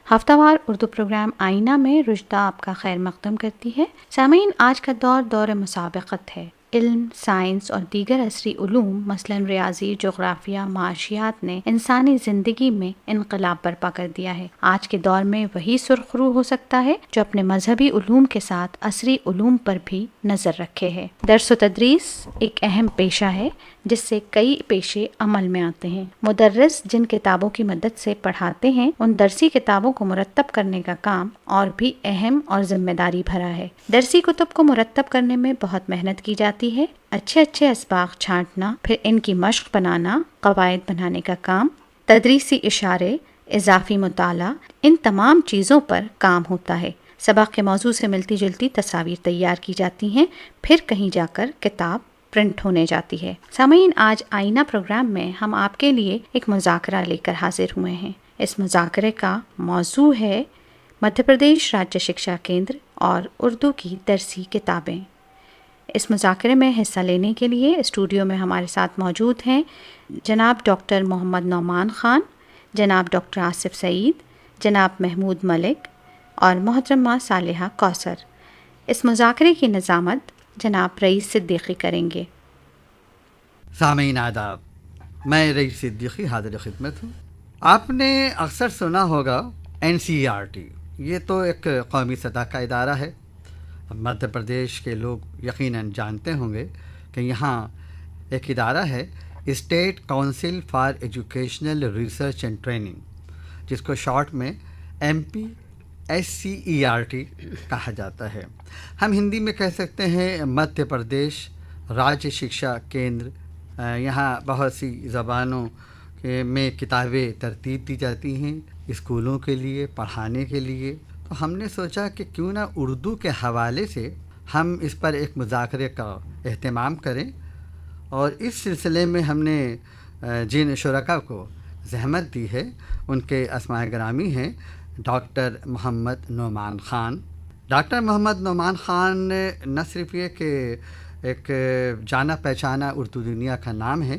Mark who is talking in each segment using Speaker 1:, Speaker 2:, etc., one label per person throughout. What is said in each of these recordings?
Speaker 1: ہفتہ وار اردو پروگرام آئینہ میں رشدہ آپ کا خیر مقدم کرتی ہے۔ سامعین، آج کا دور مسابقت ہے۔ علم، سائنس اور دیگر عصری علوم مثلاً ریاضی، جغرافیہ، معاشیات نے انسانی زندگی میں انقلاب برپا کر دیا ہے۔ آج کے دور میں وہی سرخرو ہو سکتا ہے جو اپنے مذہبی علوم کے ساتھ عصری علوم پر بھی نظر رکھے ہے۔ درس و تدریس ایک اہم پیشہ ہے جس سے کئی پیشے عمل میں آتے ہیں۔ مدرس جن کتابوں کی مدد سے پڑھاتے ہیں، ان درسی کتابوں کو مرتب کرنے کا کام اور بھی اہم اور ذمہ داری بھرا ہے۔ درسی کتب کو مرتب کرنے میں بہت محنت کی جاتی ہے۔ اچھے اسباق چھانٹنا، پھر ان کی مشق بنانا، قواعد بنانے کا کام، تدریسی اشارے، اضافی مطالعہ، ان تمام چیزوں پر کام ہوتا ہے۔ سبق کے موضوع سے ملتی جلتی تصاویر تیار کی جاتی ہیں، پھر کہیں جا کر کتاب پرنٹ ہونے جاتی ہے۔ سامعین، آج آئینہ پروگرام میں ہم آپ کے لیے ایک مذاکرہ لے کر حاضر ہوئے ہیں۔ اس مذاکرے کا موضوع ہے مدھیہ پردیش راجیہ شکشا کیندر اور اردو کی درسی کتابیں۔ اس مذاکرے میں حصہ لینے کے لیے اسٹوڈیو میں ہمارے ساتھ موجود ہیں جناب ڈاکٹر محمد نعمان خان، جناب ڈاکٹر آصف سعید، جناب محمود ملک اور محترمہ صالحہ کوثر۔ اس مذاکرے کی نظامت جناب رئیس صدیقی کریں گے۔
Speaker 2: سامعین آداب، میں رئیس صدیقی حاضر خدمت ہوں۔ آپ نے اکثر سنا ہوگا NCERT، یہ تو ایک قومی سطح کا ادارہ ہے۔ مدھیہ پردیش کے لوگ یقیناً جانتے ہوں گے کہ یہاں ایک ادارہ ہے، state council for educational research and training, جس کو شارٹ میں MPSCERT کہا جاتا ہے۔ ہم ہندی میں کہہ سکتے ہیں مدھیہ پردیش راجیہ شکشا کیندر۔ یہاں بہت سی زبانوں میں کتابیں ترتیب دی جاتی ہیں اسکولوں کے لیے، پڑھانے کے لیے۔ تو ہم نے سوچا کہ کیوں نہ اردو کے حوالے سے ہم اس پر ایک مذاکرے کا اہتمام کریں، اور اس سلسلے میں ہم نے جن شرکاء کو زحمت دی ہے ان کے اسماء گرامی ہیں ڈاکٹر محمد نعمان خان۔ ڈاکٹر محمد نعمان خان نہ صرف یہ کہ ایک جانا پہچانا اردو دنیا کا نام ہے،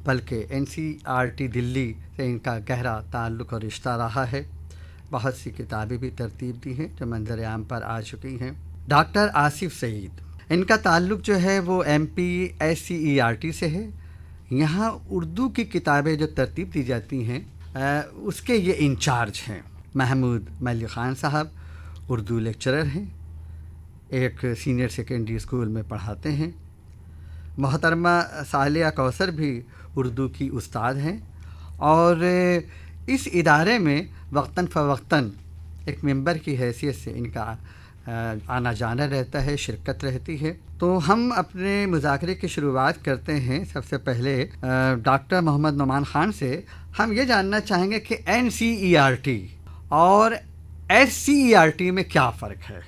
Speaker 2: بلکہ NCERT دلی سے ان کا گہرا تعلق اور رشتہ رہا ہے۔ بہت سی کتابیں بھی ترتیب دی ہیں جو منظر عام پر آ چکی ہیں۔ ڈاکٹر آصف سعید، ان کا تعلق جو ہے وہ MPSCERT سے ہے۔ یہاں اردو کی کتابیں جو ترتیب دی جاتی ہیں اس کے یہ انچارج ہیں۔ محمود ملک خان صاحب اردو لیکچرر ہیں، ایک سینئر سیکنڈری اسکول میں پڑھاتے ہیں۔ محترمہ صالحہ کوثر بھی اردو کی استاد ہیں، اور اس ادارے میں وقتاً فوقتاً ایک ممبر کی حیثیت سے ان کا آنا جانا رہتا ہے، شرکت رہتی ہے۔ تو ہم اپنے مذاکرے کی شروعات کرتے ہیں سب سے پہلے ڈاکٹر محمد نعمان خان سے۔ ہم یہ جاننا چاہیں گے کہ NCERT اور SCERT میں کیا فرق ہے؟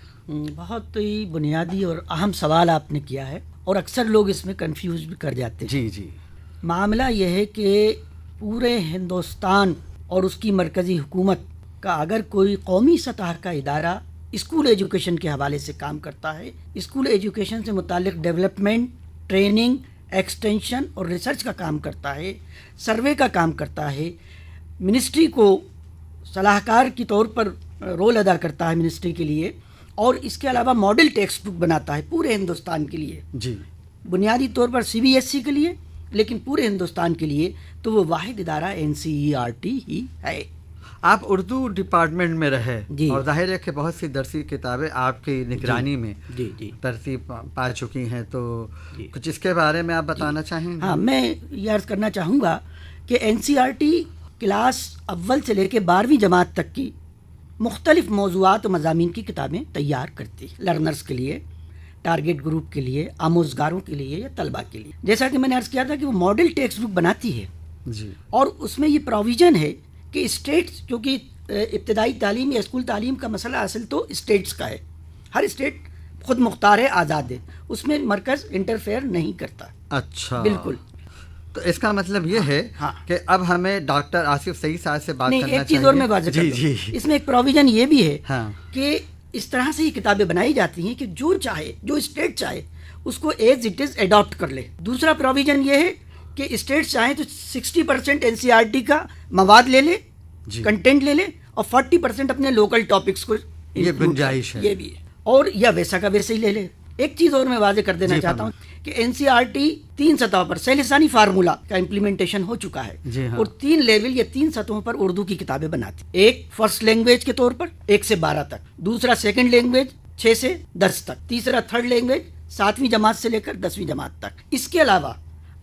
Speaker 3: بہت ہی بنیادی اور اہم سوال آپ نے کیا ہے، اور اکثر لوگ اس میں کنفیوز بھی کر جاتے ہیں۔
Speaker 2: جی
Speaker 3: معاملہ یہ ہے کہ پورے ہندوستان اور اس کی مرکزی حکومت کا اگر کوئی قومی سطح کا ادارہ اسکول ایجوکیشن کے حوالے سے کام کرتا ہے، اسکول ایجوکیشن سے متعلق ڈیولپمنٹ، ٹریننگ، ایکسٹینشن اور ریسرچ کا کام کرتا ہے، سروے کا کام کرتا ہے، منسٹری کو صلاح کار کی طور پر رول ادا کرتا ہے منسٹری کے لیے، اور اس کے علاوہ ماڈل ٹیکسٹ بک بناتا ہے پورے ہندوستان کے لیے،
Speaker 2: جی
Speaker 3: بنیادی طور پر CBSE کے لیے، لیکن پورے ہندوستان کے لیے تو وہ واحد ادارہ NCERT ہی ہے۔
Speaker 2: آپ اردو ڈپارٹمنٹ میں رہے،
Speaker 3: جی، اور
Speaker 2: ظاہر ہے کہ بہت سی درسی کتابیں آپ کی نگرانی میں
Speaker 3: جی
Speaker 2: ترتیب پا چکی ہیں، تو کچھ اس کے بارے میں آپ بتانا چاہیں گے؟
Speaker 3: ہاں، میں یہ عرض کرنا چاہوں گا کہ NCERT کلاس اول سے لے کے 12ویں جماعت تک کی مختلف موضوعات و مضامین کی کتابیں تیار کرتی ہے، لرنرز کے لیے، ٹارگٹ گروپ کے لیے، آموزگاروں کے لیے یا طلباء کے لیے۔ جیسا کہ میں نے عرض کیا تھا کہ وہ ماڈل ٹیکسٹ بک بناتی ہے،
Speaker 2: جی، اور
Speaker 3: اس میں یہ پروویژن ہے کہ اسٹیٹس، کیونکہ ابتدائی تعلیم یا اسکول تعلیم کا مسئلہ اصل تو اسٹیٹس کا ہے، ہر اسٹیٹ خود مختار ہے، آزاد ہے، اس میں مرکز انٹرفیئر نہیں کرتا۔
Speaker 2: اچھا،
Speaker 3: بالکل۔
Speaker 2: تو اس کا مطلب یہ ہے کہ اب ہمیں ڈاکٹر آصف سعید صاحب سے بات کرنا چاہیے۔
Speaker 3: ایک چیز اور میں واضح کر دوں، اس میں ایک پروویژن یہ بھی ہے کہ اس طرح سے یہ کتابیں بنائی جاتی ہیں کہ جو چاہے، جو اسٹیٹ چاہے اس کو ایز اٹ از اڈاپٹ کر لے۔ دوسرا پروویژن یہ ہے کہ اسٹیٹس چاہیں تو 60% NCERT کا مواد لے لے، کنٹینٹ لے لے، اور 40% اپنے لوکل ٹاپکس کو
Speaker 2: یہ گنجائش ہے،
Speaker 3: یہ بھی ہے. اور یا ویسا کا ویسے ہی لے لے. ایک چیز اور میں واضح کر دینا چاہتا ہوں کہ این سی آر ٹی 3 سطحوں پر سہ لسانی فارمولا کا امپلیمنٹیشن ہو چکا ہے اور 3 لیول یا 3 سطحوں پر اردو کی کتابیں بناتی. ایک فرسٹ لینگویج کے طور پر 1 سے 12 تک، دوسرا سیکنڈ لینگویج 6 سے 10 تک، تیسرا تھرڈ لینگویج 7ویں جماعت سے لے کر 10ویں جماعت تک. اس کے علاوہ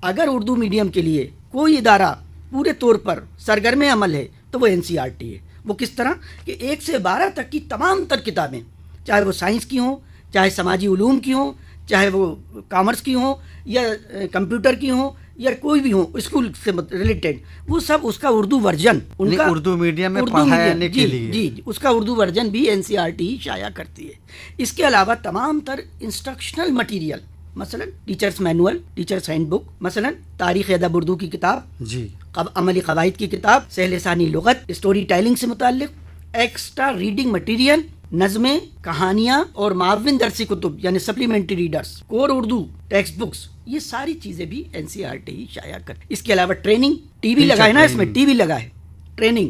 Speaker 3: اگر اردو میڈیم کے لیے کوئی ادارہ پورے طور پر سرگرم عمل ہے تو وہ این سی آر ٹی ہے. وہ کس طرح کہ 1 سے 12 تک کی تمام تر کتابیں، چاہے وہ سائنس کی ہوں، چاہے سماجی علوم کی ہوں، چاہے وہ کامرس کی ہوں یا کمپیوٹر کی ہوں یا کوئی بھی ہوں اسکول سے ریلیٹڈ، وہ سب اس کا اردو ورژن ان کا
Speaker 2: اردو میڈیم میں پڑھانے کے لیے
Speaker 3: جی اس کا اردو ورژن بھی این سی آر ٹی شائع کرتی ہے. اس کے علاوہ تمام تر انسٹرکشنل مٹیریل، مثلا teachers manual, teachers hand book, مثلا تاریخ ادب اردو کی کتاب،
Speaker 2: جی
Speaker 3: عملی قواعد کی کتاب، سہ لسانی لغت، اسٹوری ٹیلنگ سے متعلق ایکسٹرا ریڈنگ مٹیریل، نظمیں، کہانیاں اور معاون درسی کتب یعنی سپلیمنٹری ریڈرز، کور اردو ٹیکسٹ بکس، یہ ساری چیزیں بھی این سی آر ٹی ہی شائع کر. اس کے علاوہ ٹریننگ، ٹی وی لگا ہے نا، اس میں ٹی وی لگا ہے، training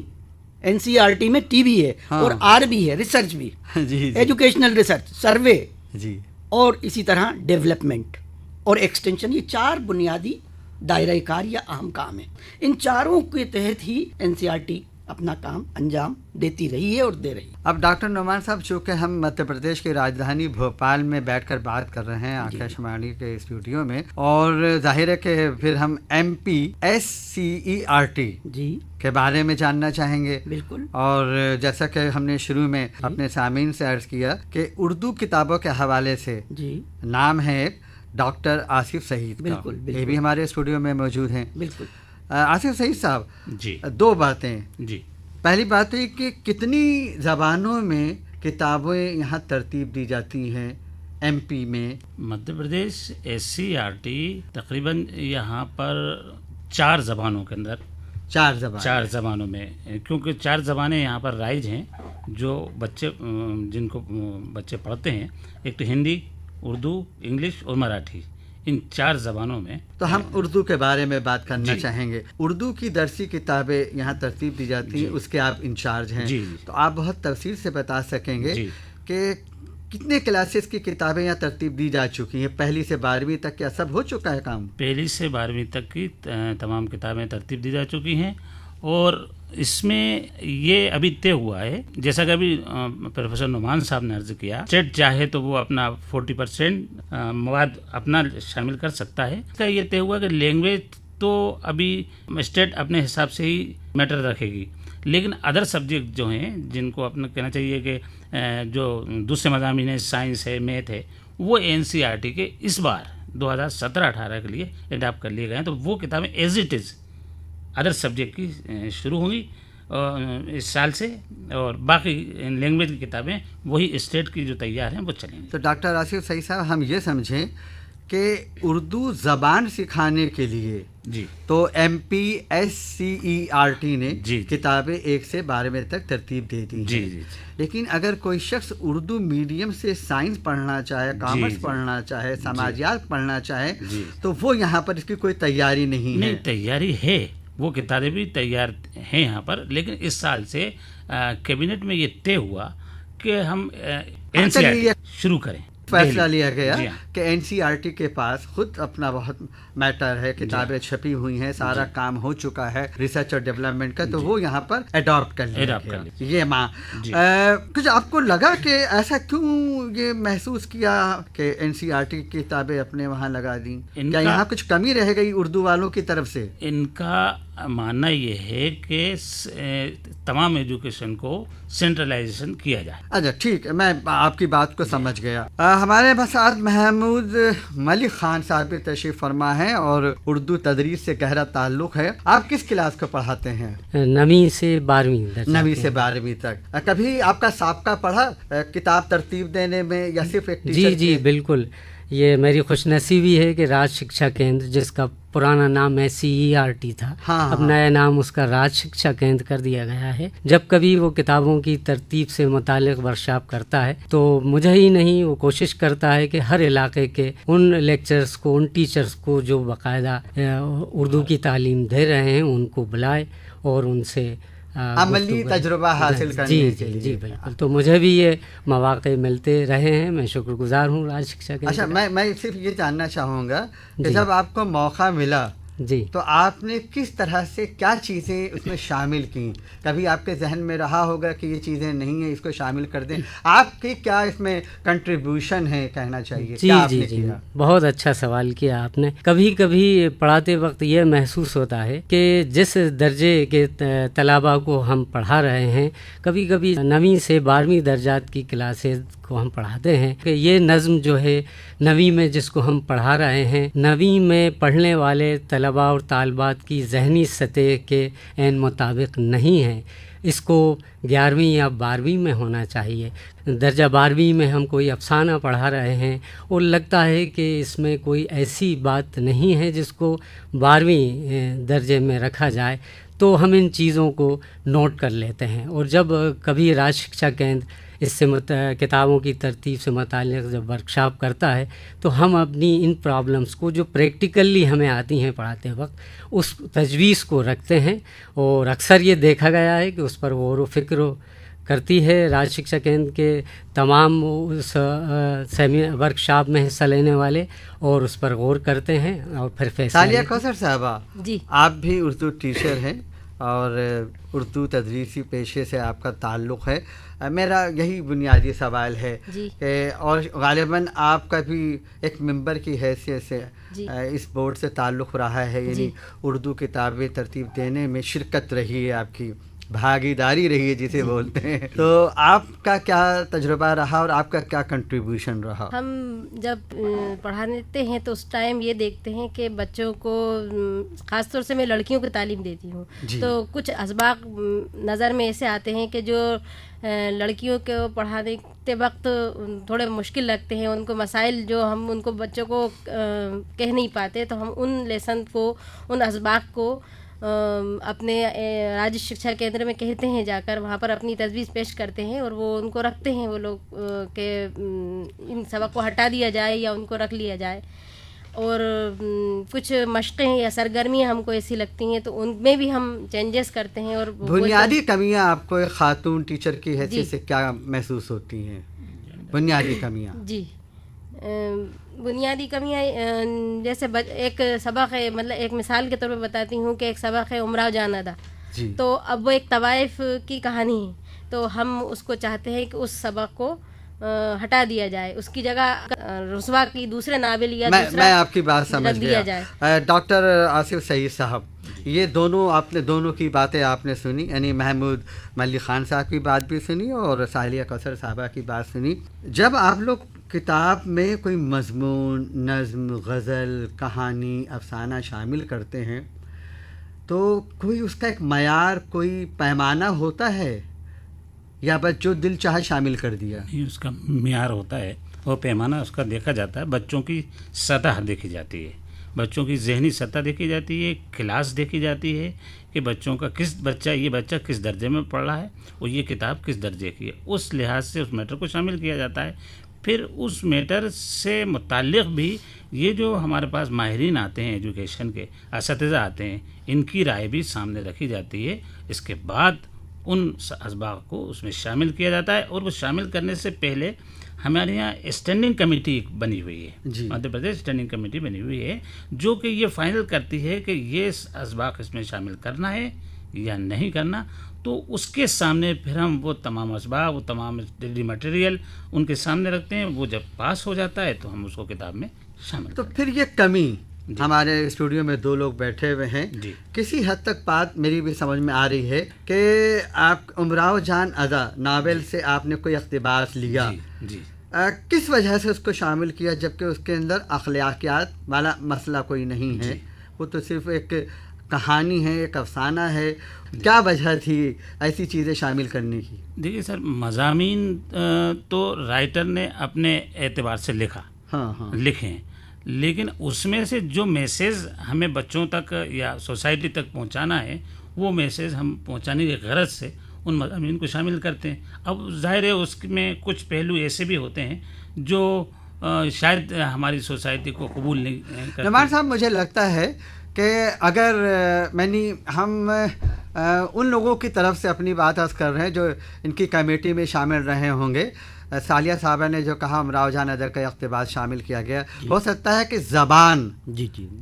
Speaker 3: N C R T میں ٹی وی ہے اور آر بھی ہے، ریسرچ بھی، ایجوکیشنل ریسرچ، سروے
Speaker 2: جی
Speaker 3: اور اسی طرح ڈیولپمنٹ اور ایکسٹینشن. یہ 4 بنیادی دائرہ کار یا اہم کام ہیں. ان چاروں کے تحت ہی این سی آر ٹی اپنا کام انجام دیتی رہی ہے اور دے رہی ہے.
Speaker 2: اب ڈاکٹر نعمان صاحب، چونکہ ہم مدھیہ پردیش کی راجدھانی بھوپال میں بیٹھ کر بات کر رہے ہیں آکاش وانی کے اسٹوڈیو میں، اور ظاہر ہے کہ پھر ہم M P S C E R T کے بارے میں جاننا چاہیں گے.
Speaker 3: بالکل.
Speaker 2: اور جیسا کہ ہم نے شروع میں اپنے سامعین سے عرض کیا کہ اردو کتابوں کے حوالے سے نام ہے ایک ڈاکٹر آصف سعید کا.
Speaker 3: بالکل.
Speaker 2: یہ بھی ہمارے اسٹوڈیو میں موجود ہیں.
Speaker 3: بالکل.
Speaker 2: آصف سعید صاحب،
Speaker 4: جی
Speaker 2: 2 باتیں.
Speaker 4: جی
Speaker 2: پہلی بات ہے کہ کتنی زبانوں میں کتابیں یہاں ترتیب دی جاتی ہیں ایم پی میں؟
Speaker 4: Madhya Pradesh S C R T تقریباً یہاں پر 4 زبانوں کے اندر 4 زبانوں میں، کیونکہ 4 زبانیں یہاں پر رائج ہیں جو بچے جن کو بچے پڑھتے ہیں. ایک تو ہندی، اردو، انگلش اور مراٹھی، ان 4 زبانوں میں.
Speaker 2: تو ہم اردو کے بارے میں بات کرنا چاہیں گے. اردو کی درسی کتابیں یہاں ترتیب دی جاتی ہیں، اس کے آپ انچارج ہیں. تو آپ بہت تفصیل سے بتا سکیں گے کہ کتنے کلاسز کی کتابیں یہاں ترتیب دی جا چکی ہیں؟ 1 سے 12ویں تک کیا سب ہو چکا ہے کام؟
Speaker 4: 1 سے 12ویں تک کی تمام کتابیں ترتیب دی جا چکی ہیں، اور اس میں یہ ابھی طے ہوا ہے، جیسا کہ ابھی پروفیسر نعمان صاحب نے عرض کیا، اسٹیٹ چاہے تو وہ اپنا 40% مواد اپنا شامل کر سکتا ہے. اس کا یہ طے ہوا کہ لینگویج تو ابھی اسٹیٹ اپنے حساب سے ہی میٹر رکھے گی، لیکن ادر سبجیکٹ جو ہیں جن کو اپنا کہنا چاہیے کہ جو دوسرے مضامین ہیں، سائنس ہے، میتھ ہے، وہ این سی آر ٹی کے اس بار 2017-18 کے لیے اڈاپٹ کر لیے گئے ہیں. تو وہ کتابیں as it is other subject کی شروع ہوں گی اس سال سے، اور باقی لینگویج کی کتابیں وہی اسٹیٹ کی جو تیار ہیں وہ چلیں گی.
Speaker 2: تو ڈاکٹر آصف سعید صاحب، ہم یہ سمجھیں کہ اردو زبان سکھانے کے لیے تو M P S C E R T نے کتابیں 1 سے 12ویں تک ترتیب دے دی ہیں. لیکن اگر کوئی شخص اردو میڈیم سے سائنس پڑھنا چاہے، کامرس پڑھنا چاہے، سماجیات پڑھنا چاہے، تو وہ یہاں پر اس کی کوئی تیاری نہیں ہے؟
Speaker 4: تیاری ہے، وہ کتابیں بھی تیار ہیں یہاں پر، لیکن اس سال سے کیبنٹ میں یہ طے ہوا کہ ہم این سی آر ٹی شروع کریں.
Speaker 2: فیصلہ لیا گیا کہ این سی آر ٹی کے پاس خود اپنا بہت میٹر ہے، کتابیں چھپی ہوئی ہیں، سارا کام ہو چکا ہے ریسرچ اور ڈیولپمنٹ کا، تو وہ یہاں پر اڈاپٹ کر لیا. یہ کچھ آپ کو لگا کہ ایسا کیوں یہ محسوس کیا کہ این سی آر ٹی کی کتابیں اپنے وہاں لگا دیں؟ کیا یہاں کچھ کمی رہ گئی اردو والوں کی طرف سے؟
Speaker 4: ان کا ماننا یہ ہے کہ تمام ایجوکیشن کو سینٹرلائزیشن کیا جائے.
Speaker 2: اچھا ٹھیک ہے، میں آپ کی بات کو سمجھ گیا. ہمارے ساتھ محمود ملک خان صاحب بھی تشریف فرما ہے اور اردو تدریس سے گہرا تعلق ہے. آپ کس کلاس کو پڑھاتے ہیں؟
Speaker 5: 9ویں سے 12ویں.
Speaker 2: 9ویں سے 12ویں تک. کبھی آپ کا سابقہ پڑھا کتاب ترتیب دینے میں یا صرف ایک ٹیچر؟
Speaker 5: جی بالکل. یہ میری خوش نصیبی ہے کہ راج شکشا کیندر، جس کا پرانا نام S C E R T تھا، اب نیا نام اس کا راج شکشا کیندر کر دیا گیا ہے. جب کبھی وہ کتابوں کی ترتیب سے متعلق ورکشاپ کرتا ہے تو مجھے ہی نہیں، وہ کوشش کرتا ہے کہ ہر علاقے کے ان لیکچرز کو، ان ٹیچرز کو جو باقاعدہ اردو کی تعلیم دے رہے ہیں، ان کو بلائے اور ان سے
Speaker 2: عملی تجربہ حاصل کرنے کے لیے.
Speaker 5: جی بالکل. تو مجھے بھی یہ مواقع ملتے رہے ہیں, میں شکر گزار ہوں راج شکشا کیندر.
Speaker 2: اچھا, میں صرف یہ جاننا چاہوں گا کہ جب آپ کو موقع ملا
Speaker 5: جی
Speaker 2: تو آپ نے کس طرح سے کیا چیزیں اس میں شامل کیں؟ کبھی آپ کے ذہن میں رہا ہوگا کہ یہ چیزیں نہیں ہیں, اس کو شامل کر دیں. آپ کی کیا اس میں کنٹریبیوشن ہے کہنا چاہیے؟
Speaker 5: جی بہت اچھا سوال کیا آپ نے. کبھی کبھی پڑھاتے وقت یہ محسوس ہوتا ہے کہ جس درجے کے طلباء کو ہم پڑھا رہے ہیں, کبھی کبھی 9ویں سے 12ویں درجات کی کلاسز کو ہم پڑھاتے ہیں کہ یہ نظم جو ہے 9ویں میں جس کو ہم پڑھا رہے ہیں, 9ویں میں پڑھنے والے طلباء اور طالبات کی ذہنی سطح کے عین مطابق نہیں ہے. اس کو 11ویں یا 12ویں میں ہونا چاہیے. درجہ 12ویں میں ہم کوئی افسانہ پڑھا رہے ہیں اور لگتا ہے کہ اس میں کوئی ایسی بات نہیں ہے جس کو 12ویں درجے میں رکھا جائے, تو ہم ان چیزوں کو نوٹ کر لیتے ہیں. اور جب کبھی راج شکشا کیندر اس سے کتابوں کی ترتیب سے متعلق جب ورکشاپ کرتا ہے تو ہم اپنی ان پرابلمس کو جو پریکٹیکلی ہمیں آتی ہیں پڑھاتے وقت, اس تجویز کو رکھتے ہیں. اور اکثر یہ دیکھا گیا ہے کہ اس پر غور و فکر کرتی ہے راج شکشا کیندر کے تمام اس ورکشاپ میں حصہ لینے والے, اور اس پر غور کرتے ہیں اور پھر فیصلہ.
Speaker 2: ثالیہ کوثر صاحبہ,
Speaker 1: جی
Speaker 2: آپ بھی اردو ٹیچر ہیں اور اردو تدریسی پیشے سے آپ کا تعلق ہے. میرا یہی بنیادی سوال ہے کہ اور غالباً آپ کا بھی ایک ممبر کی حیثیت سے اس بورڈ سے تعلق رہا ہے, یعنی اردو کتابیں ترتیب دینے میں شرکت رہی ہے, آپ کی بھاگیداری رہی ہے جسے بولتے ہیں. تو آپ کا کیا تجربہ رہا اور آپ کا کیا کنٹریبیوشن رہا؟
Speaker 6: ہم جب پڑھاتے ہیں تو اس ٹائم یہ دیکھتے ہیں کہ بچوں کو, خاص طور سے میں لڑکیوں کو تعلیم دیتی ہوں, تو کچھ اسباق نظر میں ایسے آتے ہیں کہ جو لڑکیوں کو پڑھاتے وقت تھوڑے مشکل لگتے ہیں. ان کو مسائل جو ہم ان کو بچوں کو کہہ نہیں پاتے, تو ہم ان لیسن کو, ان اسباق کو اپنے راج شکشا کیندر میں کہتے ہیں, جا کر وہاں پر اپنی تجویز پیش کرتے ہیں اور وہ ان کو رکھتے ہیں وہ لوگ کہ ان سبق کو ہٹا دیا جائے یا ان کو رکھ لیا جائے. اور کچھ مشقیں یا سرگرمیاں ہم کو ایسی لگتی ہیں تو ان میں بھی ہم چینجز کرتے ہیں. اور
Speaker 2: بنیادی کمیاں آپ کو ایک خاتون ٹیچر کی حیثیت سے کیا محسوس ہوتی ہیں؟ بنیادی کمیاں.
Speaker 6: جی بنیادی کمیاں جیسے ایک سبق ہے, مطلب ایک مثال کے طور پہ بتاتی ہوں کہ ایک سبق ہے امراؤ جان ادا, تو اب وہ ایک طوائف کی کہانی ہے, تو ہم اس کو چاہتے ہیں کہ اس سبق کو ہٹا دیا جائے, اس کی جگہ رسوا کی دوسرے ناول یا
Speaker 2: میں آپ کی بات سمجھ گیا. ڈاکٹر آصف سعید صاحب, یہ دونوں آپ نے دونوں کی باتیں آپ نے سنی, یعنی محمود ملک خان صاحب کی بات بھی سنی اور ثالیہ کوثر صاحبہ کی بات سنی. جب آپ لوگ کتاب میں کوئی مضمون, نظم, غزل, کہانی, افسانہ شامل کرتے ہیں تو کوئی اس کا ایک معیار, کوئی پیمانہ ہوتا ہے یا بس جو دل چاہے شامل کر دیا؟
Speaker 4: نہیں, اس کا معیار ہوتا ہے, وہ پیمانہ اس کا دیکھا جاتا ہے. بچوں کی سطح دیکھی جاتی ہے, بچوں کی ذہنی سطح دیکھی جاتی ہے, کلاس دیکھی جاتی ہے کہ بچوں کا یہ بچہ کس درجے میں پڑھ رہا ہے اور یہ کتاب کس درجے کی ہے. اس لحاظ سے اس میٹر کو شامل کیا جاتا ہے. پھر اس میٹر سے متعلق بھی یہ جو ہمارے پاس ماہرین آتے ہیں, ایجوکیشن کے اساتذہ آتے ہیں, ان کی رائے بھی سامنے رکھی جاتی ہے. اس کے بعد ان اسباق کو اس میں شامل کیا جاتا ہے. اور وہ شامل کرنے سے پہلے ہمارے یہاں اسٹینڈنگ کمیٹی بنی ہوئی ہے, مدھیہ پردیش اسٹینڈنگ کمیٹی بنی ہوئی ہے, جو کہ یہ فائنل کرتی ہے کہ یہ اسباق اس میں شامل کرنا ہے یا نہیں کرنا. تو اس کے سامنے پھر ہم وہ تمام اسباق, وہ تمام اسٹڈی مٹیریل ان کے سامنے رکھتے ہیں. وہ جب پاس ہو جاتا ہے تو ہم اس کو کتاب میں شامل.
Speaker 2: تو پھر یہ کمی, ہمارے اسٹوڈیو میں 2 لوگ بیٹھے ہوئے ہیں, کسی حد تک بات میری بھی سمجھ میں آ رہی ہے کہ آپ امراؤ جان ادا ناول سے آپ نے کوئی اقتباس لیا, کس وجہ سے اس کو شامل کیا جبکہ اس کے اندر اخلاقیات والا مسئلہ کوئی نہیں ہے, وہ تو صرف ایک کہانی ہے, ایک افسانہ ہے. کیا وجہ تھی ایسی چیزیں شامل کرنے کی؟
Speaker 4: دیکھیے سر, مضامین تو رائٹر نے اپنے اعتبار سے لکھے ہیں, لیکن اس میں سے جو میسیج ہمیں بچوں تک یا سوسائٹی تک پہنچانا ہے, وہ میسیج ہم پہنچانے کی غرض سے ان مضامین کو شامل کرتے ہیں. اب ظاہر ہے اس میں کچھ پہلو ایسے بھی ہوتے ہیں جو شاید ہماری سوسائٹی کو قبول نہیں کرتے.
Speaker 2: نعمان صاحب, مجھے لگتا ہے کہ اگر ہم ان لوگوں کی طرف سے اپنی بات عرض کر رہے ہیں جو ان کی کمیٹی میں شامل رہے ہوں گے. ثالیہ صاحبہ نے جو کہا امراؤ جان ادر کا اقتباس شامل کیا گیا, ہو سکتا ہے کہ زبان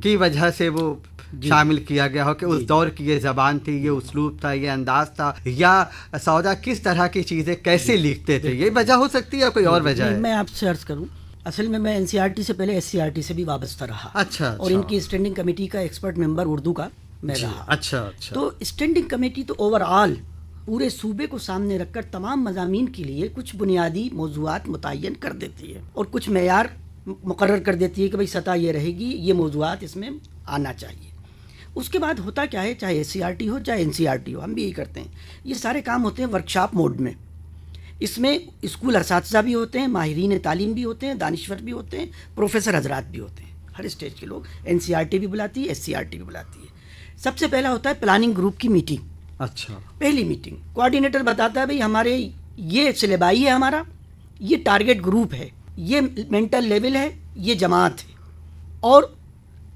Speaker 2: کی وجہ سے وہ شامل کیا گیا ہو کہ اس دور کی یہ زبان تھی, یہ اسلوب تھا, یہ انداز تھا, یا سودا کس طرح کی چیزیں کیسے لکھتے تھے, یہ وجہ ہو سکتی ہے یا کوئی اور وجہ ہے؟
Speaker 3: میں آپ سے عرض کروں, اصل میں این سی آر ٹی سے پہلے ایس سی آر ٹی سے بھی وابستہ رہا.
Speaker 2: اچھا.
Speaker 3: اور ان کی اسٹینڈنگ کمیٹی کا ایکسپرٹ ممبر اردو کا میں رہا.
Speaker 2: اچھا.
Speaker 3: تو اسٹینڈنگ کمیٹی تو اوور آل پورے صوبے کو سامنے رکھ کر تمام مضامین کے لیے کچھ بنیادی موضوعات متعین کر دیتی ہے اور کچھ معیار مقرر کر دیتی ہے کہ بھئی سطح یہ رہے گی, یہ موضوعات اس میں آنا چاہیے. اس کے بعد ہوتا کیا ہے, چاہے ایس سی آر ٹی ہو چاہے این سی آر ٹی ہو, ہم بھی یہی کرتے ہیں. یہ سارے کام ہوتے ہیں ورکشاپ موڈ میں. اس میں اسکول اساتذہ بھی ہوتے ہیں, ماہرین تعلیم بھی ہوتے ہیں, دانشور بھی ہوتے ہیں, پروفیسر حضرات بھی ہوتے ہیں, ہر اسٹیج کے لوگ. این سی آر ٹی بھی بلاتی ہے, ایس سی آر ٹی بھی بلاتی ہے. سب سے پہلا ہوتا ہے پلاننگ گروپ کی میٹنگ.
Speaker 2: اچھا. پہلی
Speaker 3: میٹنگ کوآرڈینیٹر بتاتا ہے بھئی ہمارے یہ سلیبائی ہے, ہمارا یہ ٹارگٹ گروپ ہے, یہ مینٹل لیول ہے, یہ جماعت ہے, اور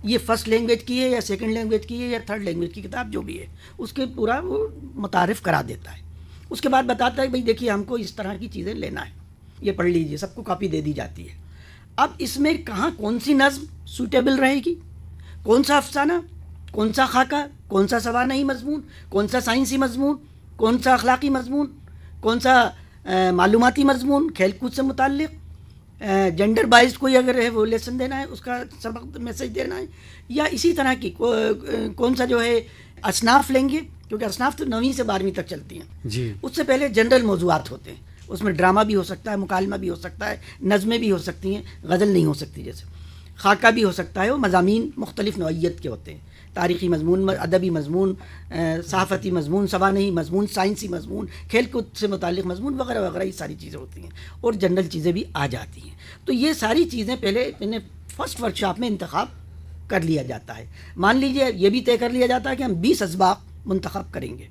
Speaker 3: یہ فرسٹ لینگویج کی ہے یا سیکنڈ لینگویج کی ہے یا تھرڈ لینگویج کی کتاب جو بھی ہے اس کے پورا وہ متعارف کرا دیتا ہے. اس کے بعد بتاتا ہے بھئی دیکھیے ہم کو اس طرح کی چیزیں لینا ہے, یہ پڑھ لیجئے. سب کو کاپی دے دی جاتی ہے. اب اس میں کہاں کون سی نظم سوٹیبل رہے گی, کون سا افسانہ, کون سا خاکہ, کون سا سوانحی مضمون, کون سا سائنسی مضمون, کون سا اخلاقی مضمون, کون سا معلوماتی مضمون کھیل کود سے متعلق, جینڈر بائزڈ کوئی اگر ہے وہ لیسن دینا ہے, اس کا سبق میسج دینا ہے, یا اسی طرح کی کون سا جو ہے اصناف لیں گے, کیونکہ اصناف تو 9ویں سے 12ویں تک چلتی ہیں
Speaker 2: جی.
Speaker 3: اس سے پہلے جنرل موضوعات ہوتے ہیں, اس میں ڈرامہ بھی ہو سکتا ہے, مکالمہ بھی ہو سکتا ہے, نظمیں بھی ہو سکتی ہیں, غزل نہیں ہو سکتی جیسے, خاکہ بھی ہو سکتا ہے. وہ مضامین مختلف نوعیت کے ہوتے ہیں, تاریخی مضمون, ادبی مضمون, صحافتی مضمون, سوانحی مضمون, سائنسی مضمون, کھیل کود سے متعلق مضمون وغیرہ وغیرہ, یہ ساری چیزیں ہوتی ہیں, اور جنرل چیزیں بھی آ جاتی ہیں. تو یہ ساری چیزیں پہلے فرسٹ ورکشاپ میں انتخاب کر لیا جاتا ہے. مان لیجئے یہ بھی طے کر لیا جاتا ہے کہ ہم 20 اسباق منتخب کریں گے,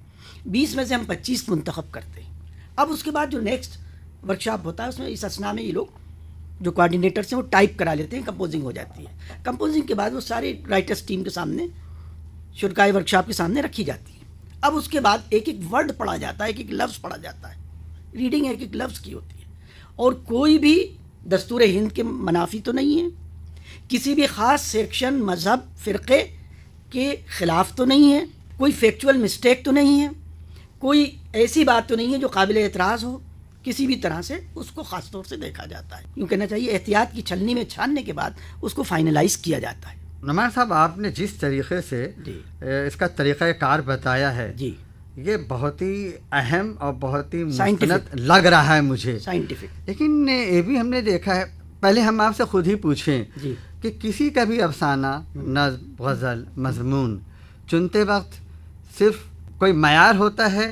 Speaker 3: 20 میں سے ہم 25 منتخب کرتے ہیں. اب اس کے بعد جو نیکسٹ ورکشاپ ہوتا ہے اس میں اس اسنا میں یہ لوگ جو کوآرڈینیٹرس ہیں وہ ٹائپ کرا لیتے ہیں, کمپوزنگ ہو جاتی ہے. کمپوزنگ کے بعد وہ سارے رائٹرس ٹیم کے سامنے, شرکائے ورکشاپ کے سامنے رکھی جاتی ہے. اب اس کے بعد ایک ایک ورڈ پڑھا جاتا ہے, ایک ایک لفظ پڑھا جاتا ہے, ریڈنگ ایک ایک لفظ کی ہوتی ہے, اور کوئی بھی دستور ہند کے منافی تو نہیں ہے, کسی بھی خاص سیکشن, مذہب, فرقے کے خلاف تو نہیں ہے, کوئی فیکچول مسٹیک تو نہیں ہے, کوئی ایسی بات تو نہیں ہے جو قابل اعتراض ہو. کسی بھی طرح سے اس کو خاص طور سے دیکھا جاتا ہے, یوں کہنا چاہیے احتیاط کی چھلنی میں چھاننے کے بعد اس کو فائنلائز کیا جاتا ہے.
Speaker 2: نعمان صاحب, آپ نے جس طریقے سے اس کا طریقہ کار بتایا ہے
Speaker 3: جی,
Speaker 2: یہ بہت ہی اہم اور بہت ہی مستند لگ رہا ہے مجھے,
Speaker 3: سائنٹیفک.
Speaker 2: لیکن یہ بھی ہم نے دیکھا ہے, پہلے ہم آپ سے خود ہی پوچھیں
Speaker 3: جی
Speaker 2: کہ کسی کا بھی افسانہ, نظم, غزل, مضمون چنتے وقت صرف کوئی معیار ہوتا ہے؟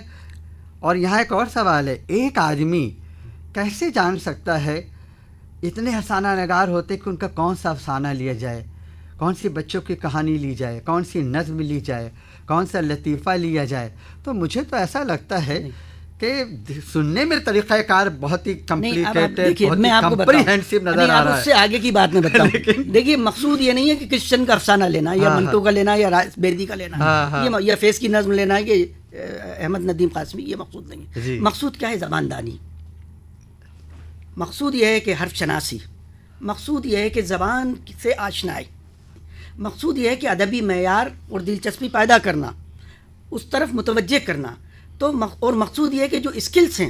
Speaker 2: اور یہاں ایک اور سوال ہے, ایک آدمی کیسے جان سکتا ہے, اتنے افسانہ نگار ہوتے کہ ان کا کون سا افسانہ لیا جائے, کون سی بچوں کی کہانی لی جائے, کون سی نظم لی جائے, کون سا لطیفہ لیا جائے؟ تو مجھے تو ایسا لگتا ہے کہ سننے میں طریقہ کار بہت ہی کمپلیکیٹڈ, بہت ہی کمپریہنسو نظر آ رہا ہے.
Speaker 3: اس سے آگے کی بات میں بتاؤں, دیکھیے مقصود یہ نہیں ہے کہ کرسچن کا افسانہ لینا, یا منٹو کا لینا, یا بیردی کا لینا, یا فیض کی نظم لینا ہے, کہ احمد ندیم قاسمی, یہ مقصود نہیں ہے. مقصود کیا ہے؟ زبان دانی. مقصود یہ ہے کہ حرف شناسی, مقصود یہ ہے کہ زبان سے آشنائی, مقصود یہ ہے کہ ادبی معیار اور دلچسپی پیدا کرنا, اس طرف متوجہ کرنا. تو اور مقصود یہ ہے کہ جو اسکلز ہیں,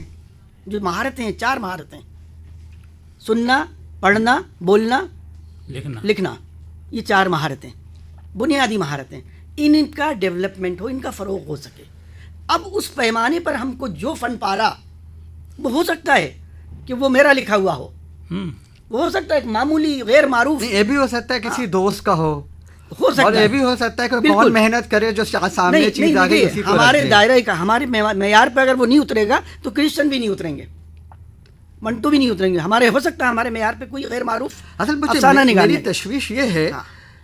Speaker 3: جو مہارتیں ہیں, 4 مہارتیں, سننا, پڑھنا, بولنا, لکھنا, یہ 4 مہارتیں, بنیادی مہارتیں, ان کا ڈیولپمنٹ ہو, ان کا فروغ ہو سکے. اب اس پیمانے پر ہم کو جو فن پارا, وہ ہو سکتا ہے کہ وہ میرا لکھا ہوا ہو, وہ ہو سکتا ہے ایک معمولی غیر معروف,
Speaker 2: یہ بھی ہو سکتا ہے کسی دوست کا ہو
Speaker 3: سکتا
Speaker 2: اور یہ بھی ہو سکتا ہے کہ کون محنت کرے جو سامنے چیز آ گئی اسی کو
Speaker 3: ہمارے دائرے کا, ہمارے معیار پہ اگر وہ نہیں اترے گا تو کرسچن بھی نہیں اتریں گے, منٹو بھی نہیں اتریں گے. ہمارے ہو سکتا ہے ہمارے معیار پہ کوئی غیر معروف
Speaker 2: افسانہ نگاری. میری تشویش یہ ہے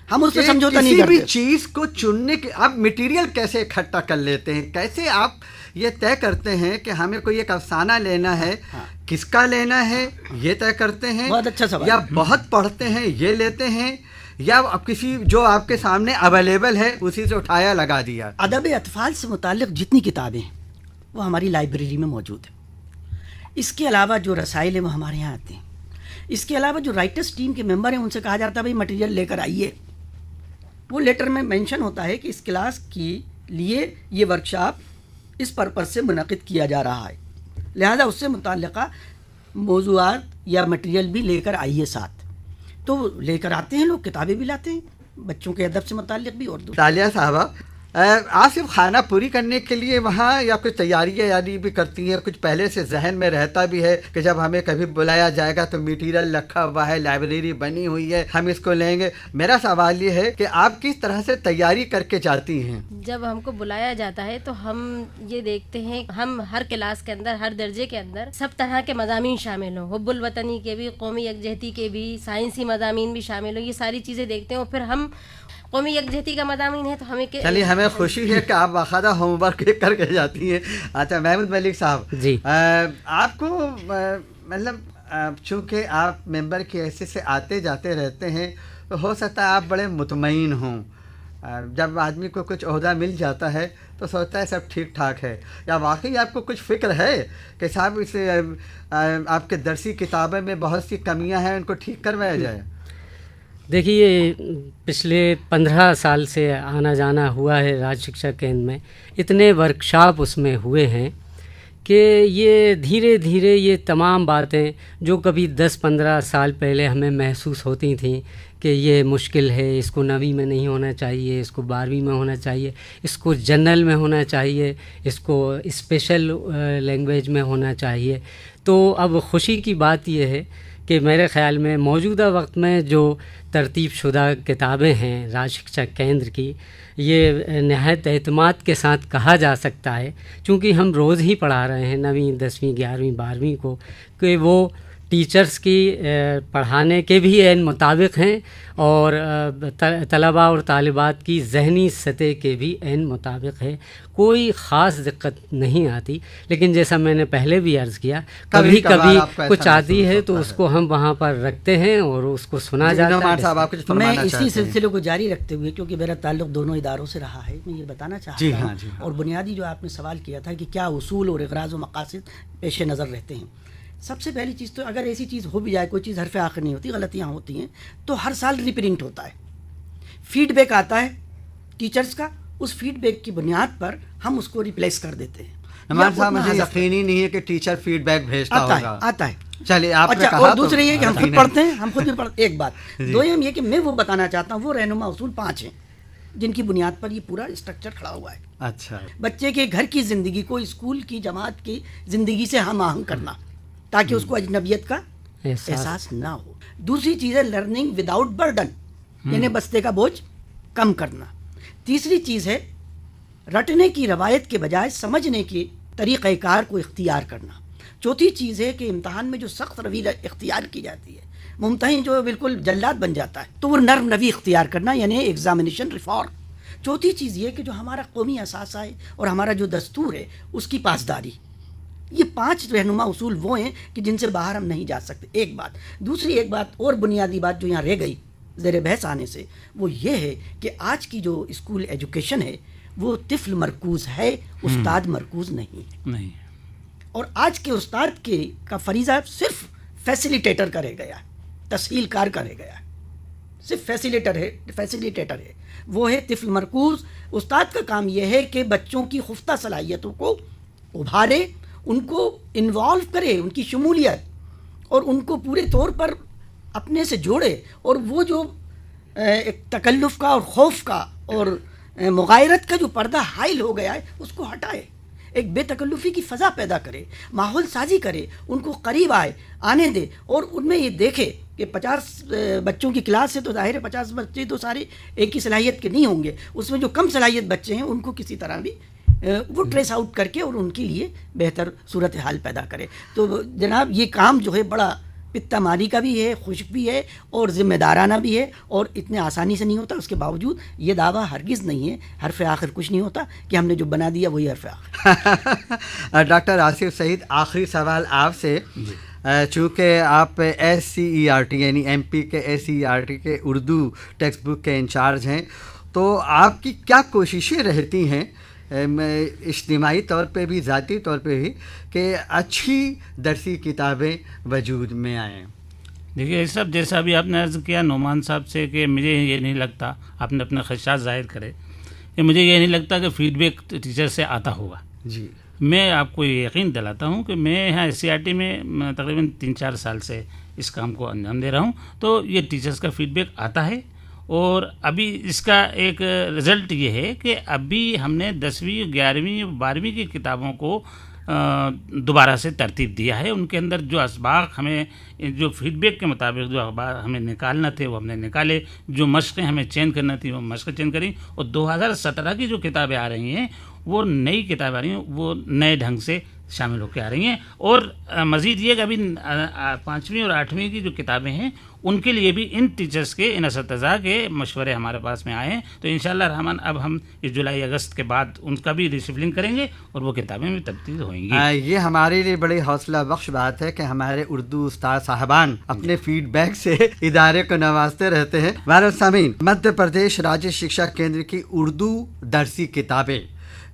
Speaker 3: ہم اس سے سمجھوتا نہیں
Speaker 2: کرتے.
Speaker 3: کسی
Speaker 2: بھی چیز کو چننے کے آپ مٹیریل کیسے اکٹھا کر لیتے ہیں, کیسے آپ یہ طے کرتے ہیں کہ ہمیں کوئی ایک افسانہ لینا ہے, کس کا لینا ہے یہ طے کرتے ہیں,
Speaker 3: بہت اچھا سوال,
Speaker 2: یا بہت پڑھتے ہیں یہ لیتے ہیں, یا اب کسی جو آپ کے سامنے اویلیبل ہے اسی سے اٹھایا لگا دیا؟
Speaker 3: ادب اطفال سے متعلق جتنی کتابیں ہیں وہ ہماری لائبریری میں موجود ہیں. اس کے علاوہ جو رسائل ہیں وہ ہمارے یہاں آتے ہیں. اس کے علاوہ جو رائٹرس ٹیم کے ممبر ہیں ان سے کہا جاتا ہے بھائی مٹیریل لے کر آئیے. وہ لیٹر میں مینشن ہوتا ہے کہ اس کلاس کے لیے یہ ورکشاپ اس پرپز سے منعقد کیا جا رہا ہے, لہذا اس سے متعلقہ موضوعات یا مٹیریل بھی لے کر آئیے ساتھ. تو لے کر آتے ہیں لوگ, کتابیں بھی لاتے ہیں بچوں کے ادب سے متعلق بھی. اور
Speaker 2: تالیہ صاحبہ, آپ صرف کھانا پوری کرنے کے لیے وہاں یا کچھ تیاریاں یعنی بھی کرتی ہیں, کچھ پہلے سے ذہن میں رہتا بھی ہے کہ جب ہمیں کبھی بلایا جائے گا تو میٹیریل رکھا ہوا ہے, لائبریری بنی ہوئی ہے, ہم اس کو لیں گے. میرا سوال یہ ہے کہ آپ کس طرح سے تیاری کر کے جاتی ہیں؟
Speaker 6: جب ہم کو بلایا جاتا ہے تو ہم یہ دیکھتے ہیں ہم ہر کلاس کے اندر, ہر درجے کے اندر سب طرح کے مضامین شامل ہوں, حب الوطنی کے بھی, قومی یکجہتی کے بھی, سائنسی مضامین بھی شامل ہوں. یہ ساری چیزیں دیکھتے ہیں. اور پھر ہم قومی یکجہتی کا مضامین ہے تو ہمیں
Speaker 2: ہمیں خوشی ہے کہ آپ باقاعدہ ہوم ورک کر کے جاتی ہیں. اچھا محمود ملک صاحب
Speaker 5: جی,
Speaker 2: آپ کو مطلب چونکہ آپ ممبر کی حیثیت سے آتے جاتے رہتے ہیں تو ہو سکتا ہے آپ بڑے مطمئن ہوں. جب آدمی کو کچھ عہدہ مل جاتا ہے تو سوچتا ہے سب ٹھیک ٹھاک ہے, یا واقعی آپ کو کچھ فکر ہے کہ صاحب اسے آپ کے درسی کتابیں میں بہت سی کمیاں ہیں ان کو ٹھیک کروایا جائے؟
Speaker 5: دیکھیے پچھلے 15 سال سے آنا جانا ہوا ہے راج شکشا کیندر میں, اتنے ورکشاپ اس میں ہوئے ہیں کہ یہ دھیرے دھیرے یہ تمام باتیں جو کبھی 10-15 سال پہلے ہمیں محسوس ہوتی تھیں کہ یہ مشکل ہے, اس کو 9ویں میں نہیں ہونا چاہیے, اس کو 12ویں میں ہونا چاہیے, اس کو جنرل میں ہونا چاہیے, اس کو اسپیشل لینگویج میں ہونا چاہیے. تو اب خوشی کی بات یہ ہے کہ میرے خیال میں موجودہ وقت میں جو ترتیب شدہ کتابیں ہیں راج شکشا کیندر کی, یہ نہایت اعتماد کے ساتھ کہا جا سکتا ہے, چونکہ ہم روز ہی پڑھا رہے ہیں 9ویں 10ویں 11ویں 12ویں کو, کہ وہ ٹیچرز کی پڑھانے کے بھی عین مطابق ہیں اور طلباء اور طالبات کی ذہنی سطح کے بھی عین مطابق ہے. کوئی خاص دقت نہیں آتی. لیکن جیسا میں نے پہلے بھی عرض کیا, کبھی کبھی کچھ آتی ہے تو اس کو ہم وہاں پر رکھتے ہیں اور اس کو سنا جاتا ہے.
Speaker 3: میں اسی سلسلے کو جاری رکھتے ہوئے, کیونکہ میرا تعلق دونوں اداروں سے رہا ہے, میں یہ بتانا چاہتا ہوں. اور بنیادی جو آپ نے سوال کیا تھا کہ کیا اصول اور اغراض و مقاصد پیش نظر رہتے ہیں, سب سے پہلی چیز تو اگر ایسی چیز ہو بھی جائے, کوئی چیز حرف آخر نہیں ہوتی, غلطیاں ہوتی ہیں, تو ہر سال ریپرنٹ ہوتا ہے, فیڈ بیک آتا ہے ٹیچرز کا, اس فیڈ بیک کی بنیاد پر ہم اس کو ریپلیس کر دیتے ہیں.
Speaker 2: عمران صاحب مجھے یقین ہی نہیں ہے کہ ٹیچر فیڈ بیک بھیجتا ہوگا.
Speaker 3: آتا ہے.
Speaker 2: چلیے آپ نے کہا.
Speaker 3: اور دوسرے یہ کہ ہم خود پڑھتے ہیں, ہم خود بھی پڑھتے. ایک بات دوم یہ کہ میں وہ بتانا چاہتا ہوں, وہ رہنما اصول 5 ہیں جن کی بنیاد پر یہ پورا اسٹرکچر کھڑا ہوا ہے.
Speaker 2: اچھا,
Speaker 3: بچے کے گھر کی زندگی کو اسکول کی جماعت کی زندگی سے ہم آہنگ کرنا تاکہ اس کو اجنبیت کا احساس نہ ہو. دوسری چیز ہے لرننگ وداؤٹ برڈن, یعنی بستے کا بوجھ کم کرنا. تیسری چیز ہے رٹنے کی روایت کے بجائے سمجھنے کے طریقہ کار کو اختیار کرنا. چوتھی چیز ہے کہ امتحان میں جو سخت روی اختیار کی جاتی ہے, ممتحن جو بالکل جلاد بن جاتا ہے, تو وہ نرم روی اختیار کرنا, یعنی ایگزامینیشن ریفارم. چوتھی چیز یہ کہ جو ہمارا قومی اثاثہ ہے اور ہمارا جو دستور ہے اس کی پاسداری. یہ 5 رہنما اصول وہ ہیں کہ جن سے باہر ہم نہیں جا سکتے. ایک بات. دوسری ایک بات اور بنیادی بات جو یہاں رہ گئی زیر بحث آنے سے, وہ یہ ہے کہ آج کی جو اسکول ایجوکیشن ہے وہ طفل مرکوز ہے, استاد مرکوز نہیں ہے. اور آج کے استاد کا فریضہ صرف فیسیلیٹیٹر کا رہ گیا ہے, تسہیل کار کا رہ گیا ہے, صرف فیسیلیٹیٹر ہے. وہ ہے طفل مرکوز. استاد کا کام یہ ہے کہ بچوں کی خفتہ صلاحیتوں کو ابھارے, ان کو انوالو کرے, ان کی شمولیت, اور ان کو پورے طور پر اپنے سے جوڑے, اور وہ جو ایک تکلف کا اور خوف کا اور مغایرت کا جو پردہ حائل ہو گیا ہے اس کو ہٹائے, ایک بے تکلفی کی فضا پیدا کرے, ماحول سازی کرے, ان کو قریب آنے دے, اور ان میں یہ دیکھے کہ 50 بچوں کی کلاس ہے تو ظاہر ہے 50 بچے تو سارے ایک ہی صلاحیت کے نہیں ہوں گے, اس میں جو کم صلاحیت بچے ہیں ان کو کسی طرح بھی وہ ٹریس آؤٹ کر کے اور ان کے لیے بہتر صورتحال پیدا کرے. تو جناب یہ کام جو ہے بڑا پتہ ماری کا بھی ہے, خشک بھی ہے اور ذمہ دارانہ بھی ہے, اور اتنے آسانی سے نہیں ہوتا. اس کے باوجود یہ دعویٰ ہرگز نہیں ہے حرف آخر کچھ نہیں ہوتا کہ ہم نے جو بنا دیا وہی حرف آخر.
Speaker 2: ڈاکٹر آصف سعید, آخری سوال آپ سے. چونکہ آپ SCERT یعنی MP کے SCERT کے اردو ٹیکسٹ بک کے انچارج ہیں، تو آپ کی کیا کوششیں رہتی ہیں اجتماعی طور پہ بھی ذاتی طور پہ بھی کہ اچھی درسی کتابیں وجود میں آئیں؟
Speaker 4: دیکھیے صاحب، جیسا ابھی آپ نے عرض کیا نعمان صاحب سے کہ مجھے یہ نہیں لگتا، آپ نے اپنے خدشات ظاہر کرے کہ مجھے یہ نہیں لگتا کہ فیڈ بیک ٹیچر سے آتا ہوگا.
Speaker 2: جی،
Speaker 4: میں آپ کو یہ یقین دلاتا ہوں کہ میں یہاں SCERT میں تقریباً 3-4 سال سے اس کام کو انجام دے رہا ہوں، تو یہ ٹیچرز کا فیڈ بیک آتا ہے. اور ابھی اس کا ایک رزلٹ یہ ہے کہ ابھی ہم نے 10ویں 11ویں 12ویں کی کتابوں کو دوبارہ سے ترتیب دیا ہے. ان کے اندر جو اسباق ہمیں جو فیڈ بیک کے مطابق جو اخبار ہمیں نکالنا تھے وہ ہم نے نکالے، جو مشقیں ہمیں چینج کرنا تھی وہ مشقیں چینج کریں. اور 2017 کی جو کتابیں آ رہی ہیں وہ نئی کتابیں آ رہی ہیں، وہ نئے ڈھنگ سے شامل ہو کے آ رہی ہیں. اور مزید یہ کہ ابھی 5ویں اور 8ویں کی جو کتابیں ہیں ان کے لیے بھی ان ٹیچرز کے، ان اساتذہ کے مشورے ہمارے پاس میں آئے ہیں. تو انشاءاللہ الرحمن اب ہم اس جولائی اگست کے بعد ان کا بھی ریسیپلنگ کریں گے اور وہ کتابیں بھی تبدیل ہوئیں گی.
Speaker 2: یہ ہمارے لیے بڑی حوصلہ بخش بات ہے کہ ہمارے اردو استاد صاحبان اپنے فیڈ بیک سے ادارے کو نوازتے رہتے ہیں. معزز سامعین، مدھیہ پردیش راجیہ شکشا کیندر کی اردو درسی کتابیں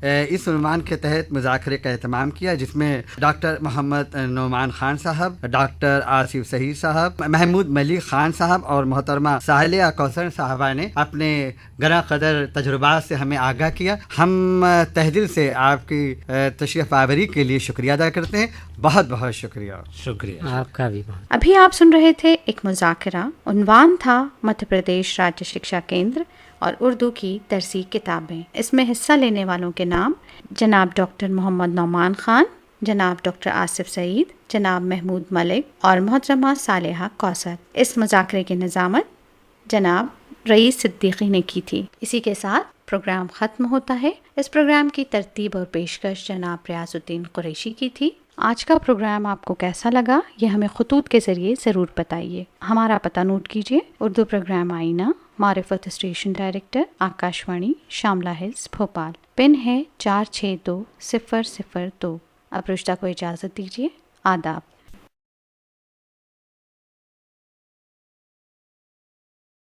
Speaker 2: اس عنوان کے تحت مذاکرے کا اہتمام کیا، جس میں ڈاکٹر محمد نعمان خان صاحب، ڈاکٹر آصف سعید صاحب، محمود ملک خان صاحب اور محترمہ ساحلیہ کوثر صاحبہ نے اپنے گراں قدر تجربات سے ہمیں آگاہ کیا. ہم تہ دل سے آپ کی تشریف آوری کے لیے شکریہ ادا کرتے ہیں. بہت بہت شکریہ.
Speaker 4: شکریہ
Speaker 5: آپ کا بھی بہت.
Speaker 1: ابھی آپ سن رہے تھے ایک مذاکرہ، عنوان تھا مدھیہ پردیش راجیہ شکشا کیندر اور اردو کی درسی کتابیں. اس میں حصہ لینے والوں کے نام جناب ڈاکٹر محمد نعمان خان، جناب ڈاکٹر آصف سعید، جناب محمود ملک اور محترمہ صالحہ کوثر. اس مذاکرے کی نظامت جناب رئیس صدیقی نے کی تھی. اسی کے ساتھ پروگرام ختم ہوتا ہے. اس پروگرام کی ترتیب اور پیشکش جناب ریاض الدین قریشی کی تھی. آج کا پروگرام آپ کو کیسا لگا یہ ہمیں خطوط کے ذریعے ضرور بتائیے. ہمارا پتہ نوٹ کیجیے: اردو پروگرام آئینہ، معرفت station director, Akashvani, Shamla Hills, Bhopal. Pin ہے 462-002. اب رشتہ کو اجازت دیجیے. آداب.